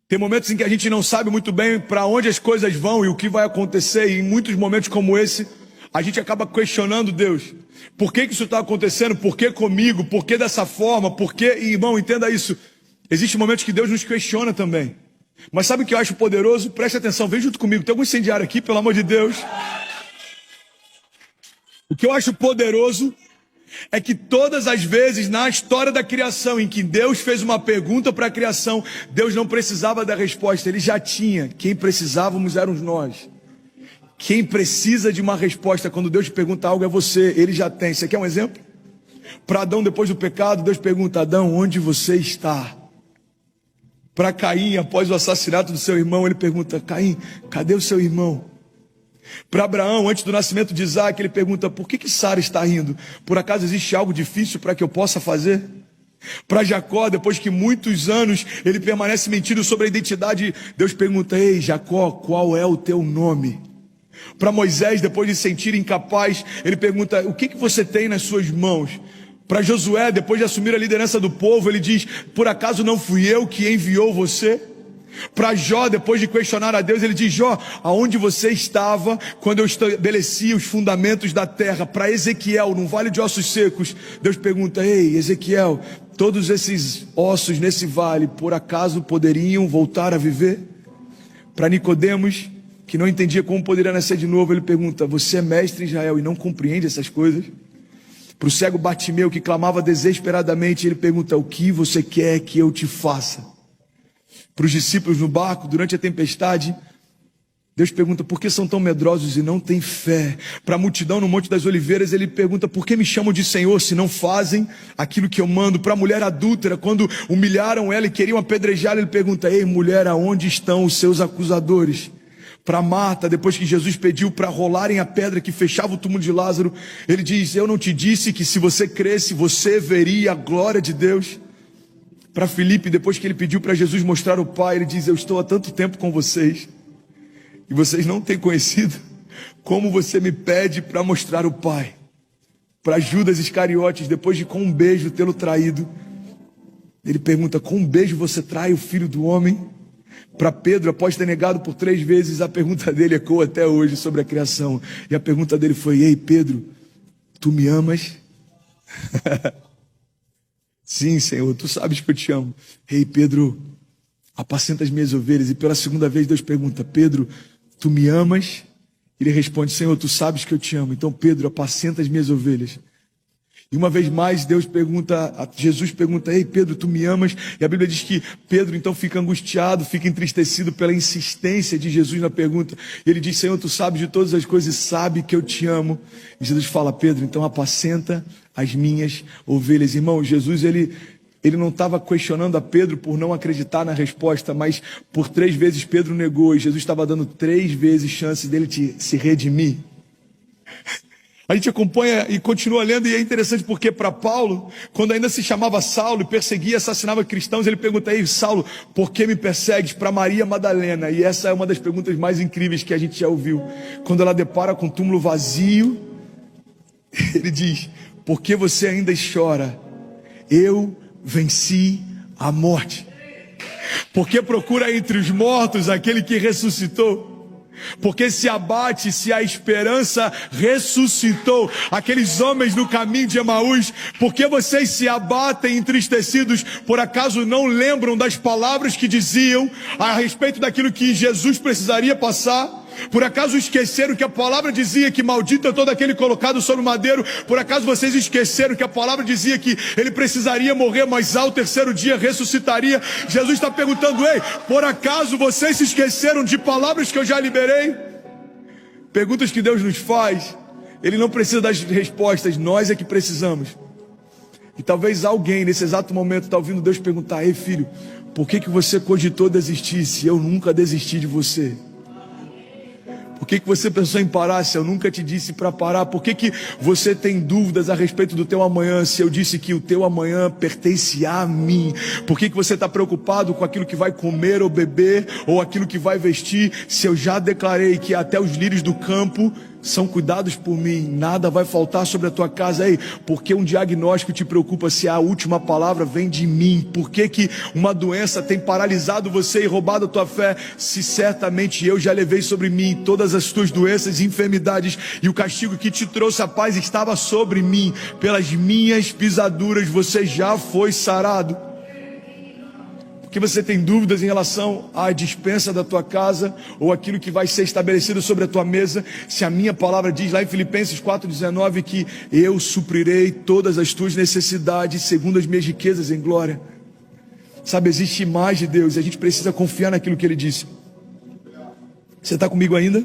Tem momentos em que a gente não sabe muito bem para onde as coisas vão e o que vai acontecer. E em muitos momentos como esse, a gente acaba questionando Deus. Por que isso está acontecendo? Por que comigo? Por que dessa forma? Por que? E, irmão, entenda isso. Existem momentos que Deus nos questiona também. Mas sabe o que eu acho poderoso? Preste atenção, vem junto comigo. Tem algum incendiário aqui, pelo amor de Deus. O que eu acho poderoso é que todas as vezes na história da criação em que Deus fez uma pergunta para a criação, Deus não precisava da resposta, Ele já tinha. Quem precisávamos éramos nós. Quem precisa de uma resposta quando Deus te pergunta algo é você, Ele já tem. Você quer um exemplo? Para Adão, depois do pecado, Deus pergunta: Adão, onde você está? Para Caim, após o assassinato do seu irmão, ele pergunta: Caim, cadê o seu irmão? Para Abraão, antes do nascimento de Isaac, ele pergunta: por que Sara está rindo? Por acaso existe algo difícil para que eu possa fazer? Para Jacó, depois que muitos anos ele permanece mentindo sobre a identidade, Deus pergunta: ei Jacó, qual é o teu nome? Para Moisés, depois de se sentir incapaz, ele pergunta: o que você tem nas suas mãos? Para Josué, depois de assumir a liderança do povo, ele diz: por acaso não fui eu que enviou você? Para Jó, depois de questionar a Deus, ele diz: Jó, aonde você estava quando eu estabeleci os fundamentos da terra? Para Ezequiel, no vale de ossos secos, Deus pergunta: ei Ezequiel, todos esses ossos nesse vale, por acaso poderiam voltar a viver? Para Nicodemos, que não entendia como poderia nascer de novo, ele pergunta: você é mestre em Israel e não compreende essas coisas? Para o cego Bartimeu, que clamava desesperadamente, ele pergunta: o que você quer que eu te faça? Para os discípulos no barco, durante a tempestade, Deus pergunta: por que são tão medrosos e não têm fé? Para a multidão no Monte das Oliveiras, ele pergunta: por que me chamam de Senhor se não fazem aquilo que eu mando? Para a mulher adúltera, quando humilharam ela e queriam apedrejar, ele pergunta: ei mulher, aonde estão os seus acusadores? Para Marta, depois que Jesus pediu para rolarem a pedra que fechava o túmulo de Lázaro, ele diz: eu não te disse que se você cresce, você veria a glória de Deus? Para Filipe, depois que ele pediu para Jesus mostrar o Pai, ele diz: eu estou há tanto tempo com vocês, e vocês não têm conhecido como você me pede para mostrar o Pai. Para Judas Iscariotes, depois de com um beijo tê-lo traído, ele pergunta: com um beijo você trai o Filho do Homem? Para Pedro, após ter negado por 3 vezes, a pergunta dele ecoa até hoje sobre a criação. E a pergunta dele foi: ei Pedro, tu me amas? Sim, Senhor, tu sabes que eu te amo. Ei Pedro, apacenta as minhas ovelhas. E pela 2ª vez Deus pergunta: Pedro, tu me amas? Ele responde: Senhor, tu sabes que eu te amo. Então Pedro, apacenta as minhas ovelhas. E uma vez mais Jesus pergunta: ei Pedro, tu me amas? E a Bíblia diz que Pedro então fica angustiado, fica entristecido pela insistência de Jesus na pergunta. E ele diz: Senhor, tu sabes de todas as coisas e sabe que eu te amo. E Jesus fala: Pedro, então apacenta as minhas ovelhas. Irmão, Jesus ele não estava questionando a Pedro por não acreditar na resposta, mas por 3 vezes Pedro negou, e Jesus estava dando 3 vezes chance dele se redimir. A gente acompanha e continua lendo, e é interessante porque para Paulo, quando ainda se chamava Saulo e perseguia e assassinava cristãos, ele pergunta: ei Saulo, por que me persegues? Para Maria Madalena. E essa é uma das perguntas mais incríveis que a gente já ouviu. Quando ela depara com o túmulo vazio, ele diz: por que você ainda chora? Eu venci a morte. Porque procura entre os mortos aquele que ressuscitou. Porque se abate se a esperança ressuscitou. Aqueles homens no caminho de Emaús, porque vocês se abatem entristecidos? Por acaso não lembram das palavras que diziam a respeito daquilo que Jesus precisaria passar? Por acaso esqueceram que a palavra dizia que maldito é todo aquele colocado sobre o madeiro? Por acaso vocês esqueceram que a palavra dizia que ele precisaria morrer, mas ao 3º dia ressuscitaria? Jesus está perguntando: ei, por acaso vocês se esqueceram de palavras que eu já liberei? Perguntas que Deus nos faz, Ele não precisa das respostas, nós é que precisamos. E talvez alguém nesse exato momento está ouvindo Deus perguntar: ei filho, por que você cogitou desistir se eu nunca desisti de você? Por que você pensou em parar se eu nunca te disse para parar? Por que você tem dúvidas a respeito do teu amanhã se eu disse que o teu amanhã pertence a mim? Por que você está preocupado com aquilo que vai comer ou beber ou aquilo que vai vestir, se eu já declarei que até os lírios do campo são cuidados por mim, nada vai faltar sobre a tua casa. Ei, porque um diagnóstico te preocupa se a última palavra vem de mim? Por que uma doença tem paralisado você e roubado a tua fé, se certamente eu já levei sobre mim todas as tuas doenças e enfermidades, e o castigo que te trouxe a paz estava sobre mim, pelas minhas pisaduras você já foi sarado. Que você tem dúvidas em relação à dispensa da tua casa ou aquilo que vai ser estabelecido sobre a tua mesa, se a minha palavra diz lá em Filipenses 4,19 que eu suprirei todas as tuas necessidades segundo as minhas riquezas em glória. Sabe, existe mais de Deus e a gente precisa confiar naquilo que Ele disse. Você está comigo ainda?